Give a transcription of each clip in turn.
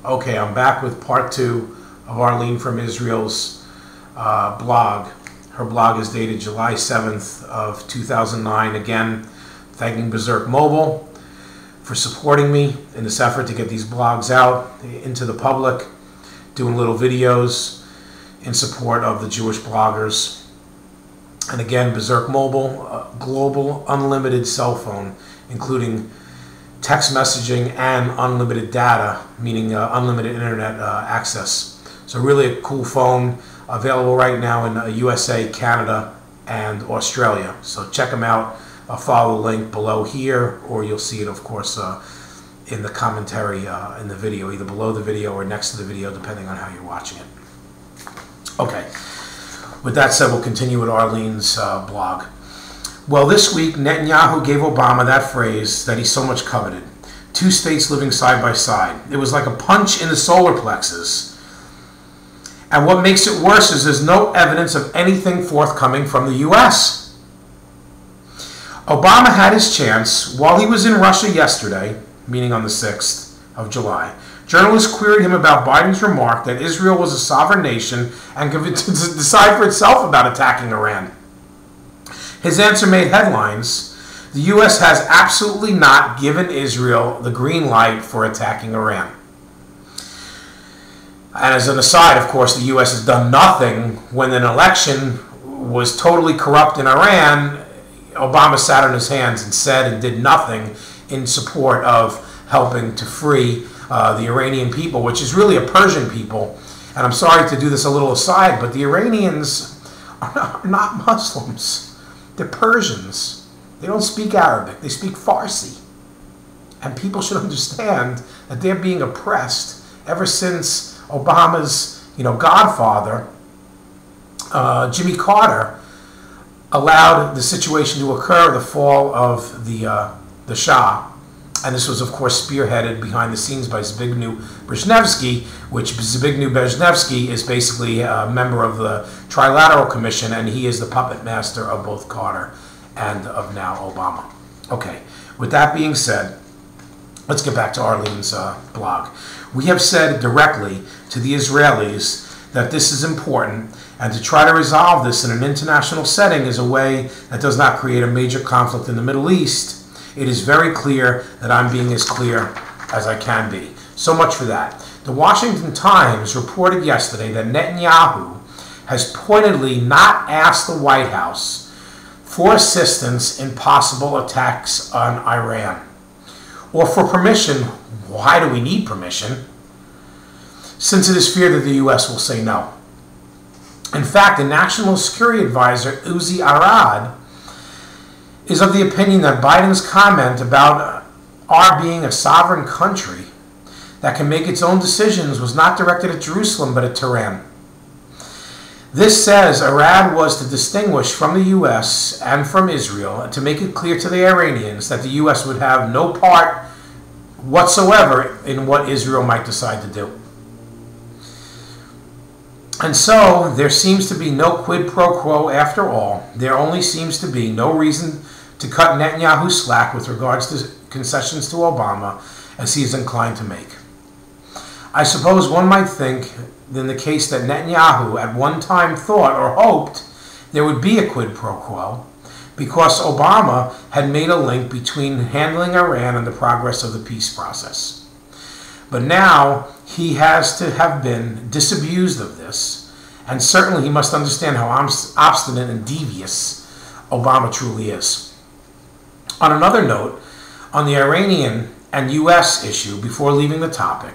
Okay, I'm back with part 2 of Arlene from Israel's blog. Her blog is dated July 7th of 2009. Again, thanking Berserk Mobile for supporting me in this effort to get these blogs out into the public, doing little videos in support of the Jewish bloggers. And again, Berserk Mobile, a global unlimited cell phone, including text messaging and unlimited data, meaning unlimited internet access. So really a cool phone, available right now in USA, Canada, and Australia. So check them out. I'll follow the link below here, or you'll see it, of course, in the commentary in the video, either below the video or next to the video, depending on how you're watching it. Okay. With that said, we'll continue with Arlene's blog. Well, this week, Netanyahu gave Obama that phrase that he so much coveted. 2 states living side by side. It was like a punch in the solar plexus. And what makes it worse is there's no evidence of anything forthcoming from the U.S. Obama had his chance while he was in Russia yesterday, meaning on the 6th of July. Journalists queried him about Biden's remark that Israel was a sovereign nation and could decide for itself about attacking Iran. His answer made headlines. The U.S. has absolutely not given Israel the green light for attacking Iran. And as an aside, of course, the U.S. has done nothing when an election was totally corrupt in Iran. Obama sat on his hands and said and did nothing in support of helping to free the Iranian people, which is really a Persian people. And I'm sorry to do this a little aside, but the Iranians are not Muslims. They're Persians. They don't speak Arabic. They speak Farsi. And people should understand that they're being oppressed ever since Obama's, godfather, Jimmy Carter, allowed the situation to occur, the fall of the Shah. And this was, of course, spearheaded behind the scenes by Zbigniew Brzezinski, which Zbigniew Brzezinski is basically a member of the Trilateral Commission, and he is the puppet master of both Carter and of now Obama. Okay, with that being said, let's get back to Arlene's blog. We have said directly to the Israelis that this is important, and to try to resolve this in an international setting is a way that does not create a major conflict in the Middle East. It is very clear that I'm being as clear as I can be. So much for that. The Washington Times reported yesterday that Netanyahu has pointedly not asked the White House for assistance in possible attacks on Iran, or for permission. Why do we need permission? Since it is feared that the U.S. will say no. In fact, the National Security Advisor, Uzi Arad, is of the opinion that Biden's comment about our being a sovereign country that can make its own decisions was not directed at Jerusalem but at Tehran. This, says Arad, was to distinguish from the U.S. and from Israel, and to make it clear to the Iranians that the U.S. would have no part whatsoever in what Israel might decide to do. And so, there seems to be no quid pro quo after all. There only seems to be no reason to cut Netanyahu slack with regards to concessions to Obama, as he is inclined to make. I suppose one might think, in the case that Netanyahu at one time thought or hoped there would be a quid pro quo, because Obama had made a link between handling Iran and the progress of the peace process. But now he has to have been disabused of this, and certainly he must understand how obstinate and devious Obama truly is. On another note, on the Iranian and U.S. issue, before leaving the topic,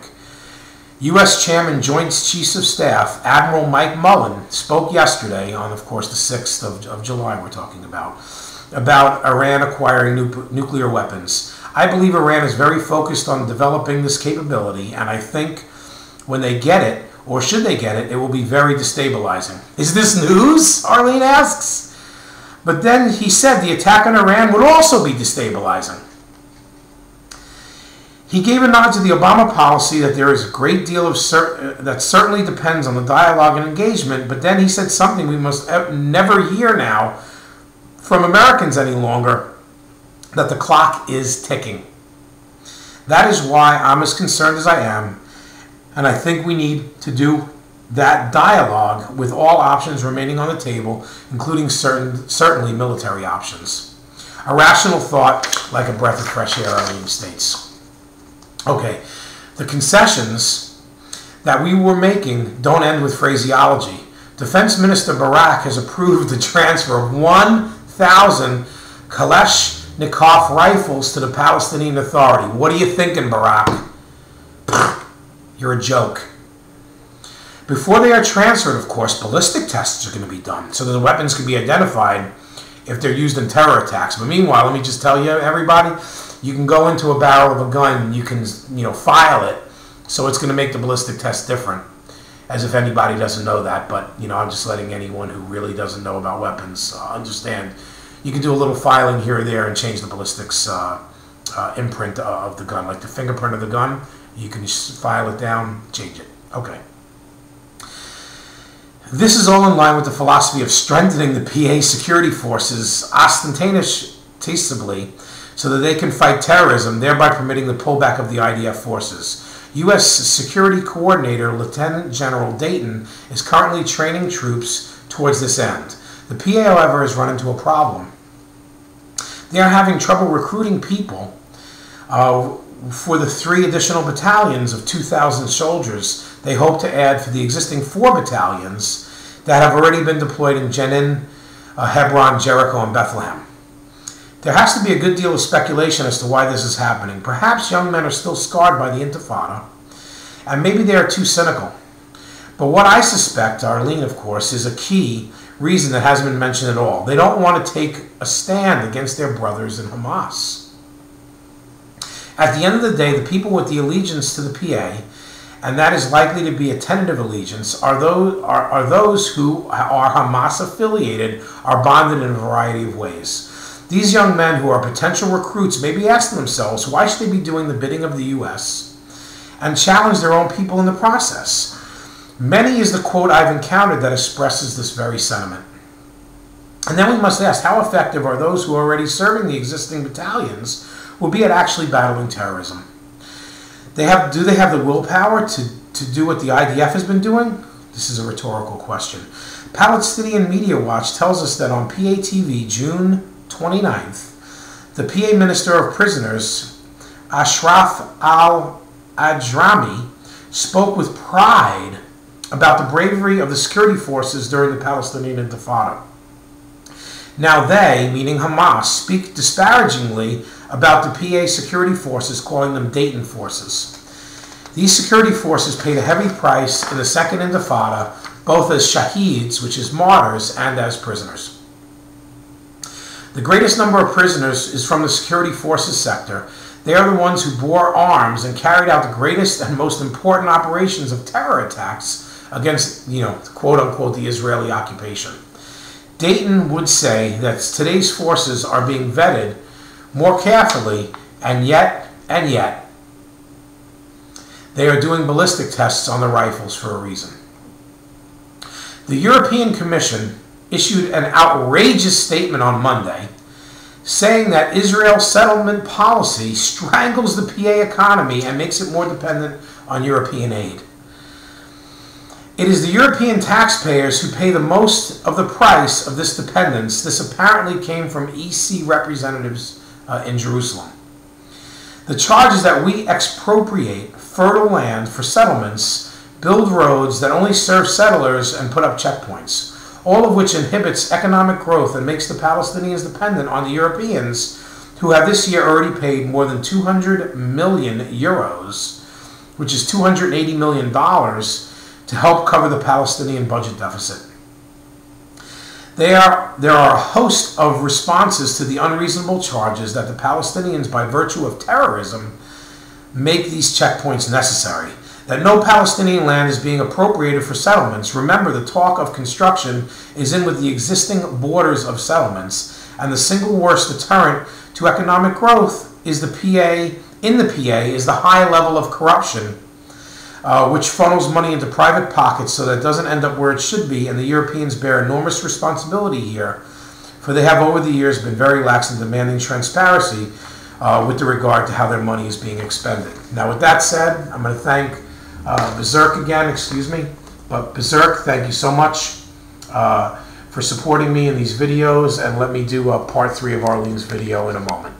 U.S. Chairman Joint Chiefs of Staff Admiral Mike Mullen spoke yesterday on, of course, the 6th of July we're talking about Iran acquiring nuclear weapons. I believe Iran is very focused on developing this capability, and I think when they get it, or should they get it, it will be very destabilizing. Is this news? Arlene asks. But then he said the attack on Iran would also be destabilizing. He gave a nod to the Obama policy that there is a great deal of that certainly depends on the dialogue and engagement, but then he said something we must never hear now from Americans any longer, that the clock is ticking. That is why I'm as concerned as I am, And I think we need to do that dialogue with all options remaining on the table, including certainly military options. A rational thought, like a breath of fresh air, Arlene states. Okay, the concessions that we were making don't end with phraseology. Defense Minister Barak has approved the transfer of 1,000 Kalashnikov rifles to the Palestinian Authority. What are you thinking, Barak? You're a joke. Before they are transferred, of course, ballistic tests are going to be done so that the weapons can be identified if they're used in terror attacks. But meanwhile, let me just tell you, everybody, you can go into a barrel of a gun, you can, file it, so it's going to make the ballistic test different. As if anybody doesn't know that, but, I'm just letting anyone who really doesn't know about weapons understand. You can do a little filing here or there and change the ballistics imprint of the gun. Like the fingerprint of the gun, you can just file it down, change it. Okay. This is all in line with the philosophy of strengthening the PA security forces ostentatiously so that they can fight terrorism, thereby permitting the pullback of the IDF forces. U.S. Security Coordinator Lieutenant General Danon is currently training troops towards this end. The PA, however, has run into a problem. They are having trouble recruiting people for the 3 additional battalions of 2,000 soldiers they hope to add for the existing 4 battalions that have already been deployed in Jenin, Hebron, Jericho, and Bethlehem. There has to be a good deal of speculation as to why this is happening. Perhaps young men are still scarred by the Intifada, and maybe they are too cynical. But what I suspect, Arlene, of course, is a key reason that hasn't been mentioned at all. They don't want to take a stand against their brothers in Hamas. At the end of the day, the people with the allegiance to the PA, and that is likely to be a tentative allegiance, are those who are Hamas affiliated, are bonded in a variety of ways. These young men who are potential recruits may be asking themselves, why should they be doing the bidding of the U.S. and challenge their own people in the process? Many is the quote I've encountered that expresses this very sentiment. And then we must ask, how effective are those who are already serving the existing battalions will be at actually battling terrorism? Do they have the willpower to do what the IDF has been doing? This is a rhetorical question. Palestinian Media Watch tells us that on PATV, June 29th, the PA Minister of Prisoners, Ashraf al-Adrami, spoke with pride about the bravery of the security forces during the Palestinian Intifada. Now they, meaning Hamas, speak disparagingly about the PA security forces, calling them Dayton forces. These security forces paid a heavy price in the Second Intifada, both as shaheeds, which is martyrs, and as prisoners. The greatest number of prisoners is from the security forces sector. They are the ones who bore arms and carried out the greatest and most important operations of terror attacks against, quote-unquote, the Israeli occupation. Dayton would say that today's forces are being vetted more carefully, and yet, they are doing ballistic tests on the rifles for a reason. The European Commission issued an outrageous statement on Monday saying that Israel's settlement policy strangles the PA economy and makes it more dependent on European aid. It is the European taxpayers who pay the most of the price of this dependence. This apparently came from EC representatives in Jerusalem. The charge is that we expropriate fertile land for settlements, build roads that only serve settlers, and put up checkpoints, all of which inhibits economic growth and makes the Palestinians dependent on the Europeans, who have this year already paid more than 200 million euros, which is $280 million, to help cover the Palestinian budget deficit. There are a host of responses to the unreasonable charges that the Palestinians, by virtue of terrorism, make these checkpoints necessary. That no Palestinian land is being appropriated for settlements. Remember, the talk of construction is in with the existing borders of settlements, and the single worst deterrent to economic growth is the high level of corruption, which funnels money into private pockets so that it doesn't end up where it should be, and the Europeans bear enormous responsibility here, for they have over the years been very lax in demanding transparency with regard to how their money is being expended. Now, with that said, I'm going to thank Berserk again, excuse me. But Berserk, thank you so much for supporting me in these videos, and let me do part 3 of Arlene's video in a moment.